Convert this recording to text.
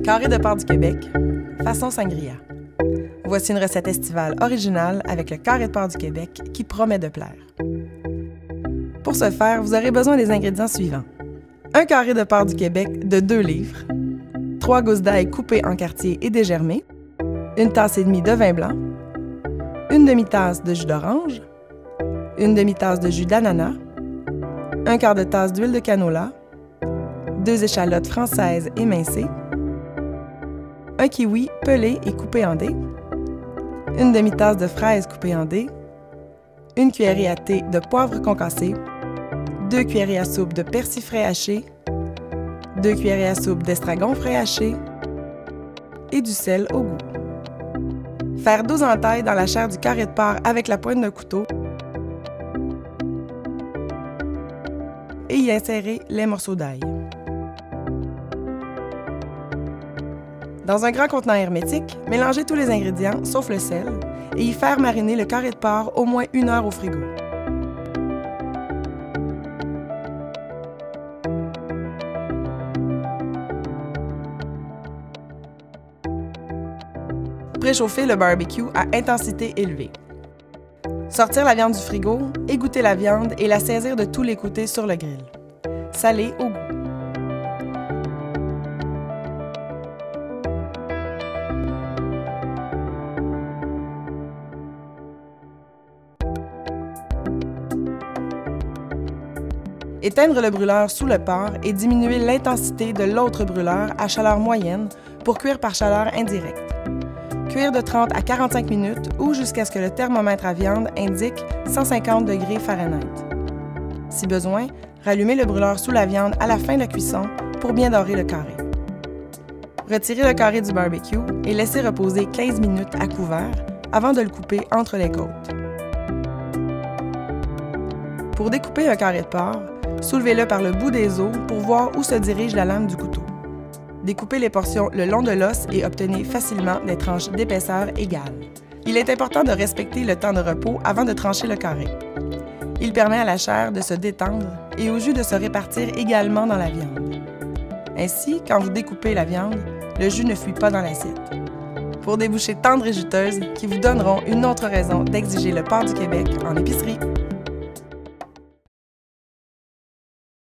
Carré de porc du Québec, façon sangria. Voici une recette estivale originale avec le carré de porc du Québec qui promet de plaire. Pour ce faire, vous aurez besoin des ingrédients suivants. Un carré de porc du Québec de 2 livres, 3 gousses d'ail coupées en quartiers et dégermées, une tasse et demie de vin blanc, une demi-tasse de jus d'orange, une demi-tasse de jus d'ananas, un quart de tasse d'huile de canola, 2 échalotes françaises émincées, un kiwi pelé et coupé en dés, une demi-tasse de fraises coupées en dés, une cuillerée à thé de poivre concassé, 2 cuillerées à soupe de persil frais haché, 2 cuillerées à soupe d'estragon frais haché et du sel au goût. Faire 12 entailles dans la chair du carré de porc avec la pointe d'un couteau et y insérer les morceaux d'ail. Dans un grand contenant hermétique, mélangez tous les ingrédients, sauf le sel, et y faire mariner le carré de porc au moins 1 heure au frigo. Préchauffer le barbecue à intensité élevée. Sortir la viande du frigo, égoutter la viande et la saisir de tous les côtés sur le grill. Saler au goût. Éteindre le brûleur sous le porc et diminuer l'intensité de l'autre brûleur à chaleur moyenne pour cuire par chaleur indirecte. Cuire de 30 à 45 minutes ou jusqu'à ce que le thermomètre à viande indique 150 degrés Fahrenheit. Si besoin, rallumez le brûleur sous la viande à la fin de la cuisson pour bien dorer le carré. Retirez le carré du barbecue et laissez reposer 15 minutes à couvert avant de le couper entre les côtes. Pour découper un carré de porc, soulevez-le par le bout des os pour voir où se dirige la lame du couteau. Découpez les portions le long de l'os et obtenez facilement des tranches d'épaisseur égales. Il est important de respecter le temps de repos avant de trancher le carré. Il permet à la chair de se détendre et au jus de se répartir également dans la viande. Ainsi, quand vous découpez la viande, le jus ne fuit pas dans l'assiette. Pour des bouchées tendres et juteuses qui vous donneront une autre raison d'exiger le porc du Québec en épicerie.